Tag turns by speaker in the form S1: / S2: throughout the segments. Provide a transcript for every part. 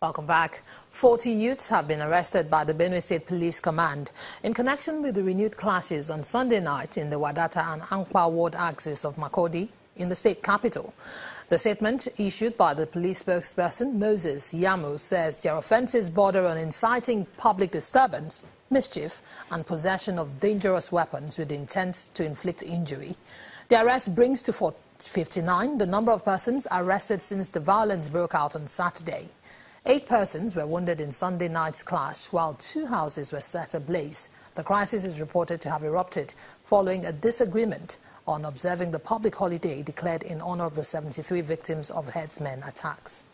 S1: Welcome back. 40 youths have been arrested by the Benue State Police Command in connection with the renewed clashes on Sunday night in the Wadata and Ankpa ward axis of Makurdi in the state capital. The statement issued by the police spokesperson Moses Yamu says their offences border on inciting public disturbance, mischief and possession of dangerous weapons with intent to inflict injury. The arrest brings to 59 the number of persons arrested since the violence broke out on Saturday. 8 persons were wounded in Sunday night's clash, while 2 houses were set ablaze. The crisis is reported to have erupted following a disagreement on observing the public holiday declared in honor of the 73 victims of herdsmen attacks.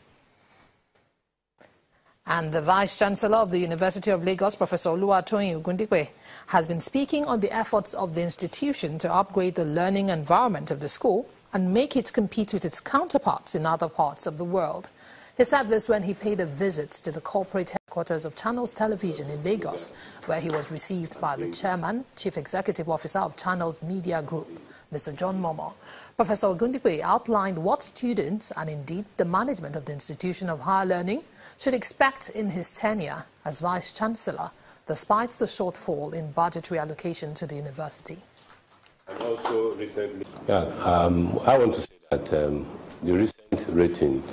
S1: And the Vice-Chancellor of the University of Lagos, Professor Oluwatoyin Ogundipe, has been speaking on the efforts of the institution to upgrade the learning environment of the school and make it compete with its counterparts in other parts of the world. He said this when he paid a visit to the corporate headquarters of Channels Television in Lagos, where he was received by the Chairman, Chief Executive Officer of Channels Media Group, Mr. John Momo. Professor Ogundipe outlined what students and indeed the management of the Institution of Higher Learning should expect in his tenure as Vice-Chancellor, despite the shortfall in budgetary allocation to the university.
S2: And also recently, I want to say that the recent rating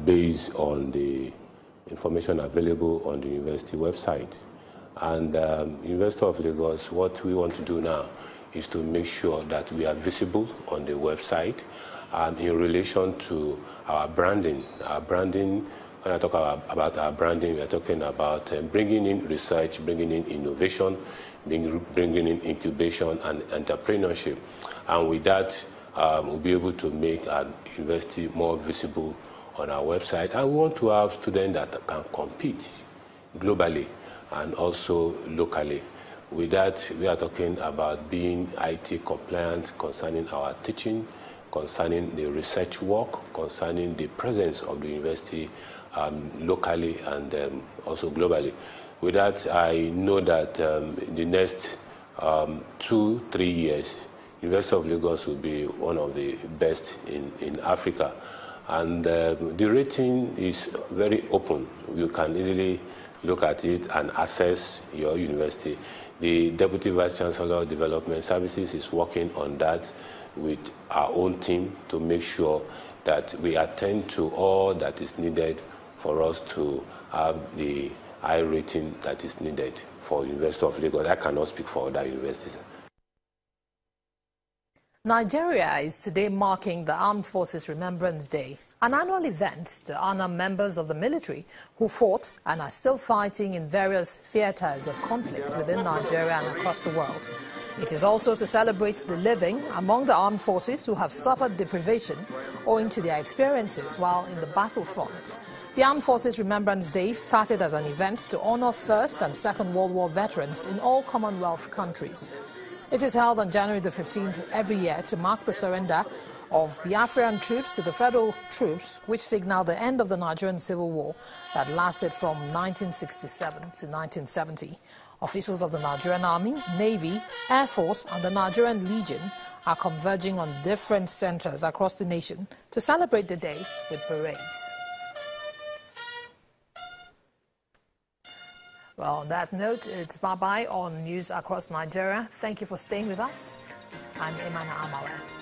S2: based on the information available on the university website. And University of Lagos, what we want to do now is to make sure that we are visible on the website in relation to our branding. Our branding, when I talk about our branding, we are talking about bringing in research, bringing in innovation, bringing in incubation and entrepreneurship. And with that, we'll be able to make our university more visible on our website, and we want to have students that can compete globally and also locally. With that, we are talking about being IT compliant concerning our teaching, concerning the research work, concerning the presence of the university locally and also globally. With that, I know that in the next 2-3 years, University of Lagos will be one of the best in Africa. And the rating is very open. You can easily look at it and assess your university. The Deputy Vice-Chancellor of Development Services is working on that with our own team to make sure that we attend to all that is needed for us to have the high rating that is needed for University of Lagos. I cannot speak for other universities.
S1: Nigeria is today marking the Armed Forces Remembrance Day, an annual event to honor members of the military who fought and are still fighting in various theaters of conflict within Nigeria and across the world. It is also to celebrate the living among the armed forces who have suffered deprivation owing to their experiences while in the battlefront. The Armed Forces Remembrance Day started as an event to honor First and Second World War veterans in all Commonwealth countries. It is held on January the 15th every year to mark the surrender of Biafran troops to the federal troops, which signaled the end of the Nigerian Civil War that lasted from 1967 to 1970. Officials of the Nigerian Army, Navy, Air Force and the Nigerian Legion are converging on different centers across the nation to celebrate the day with parades. Well, on that note, it's bye-bye on News Across Nigeria. Thank you for staying with us. I'm Imana Amawe.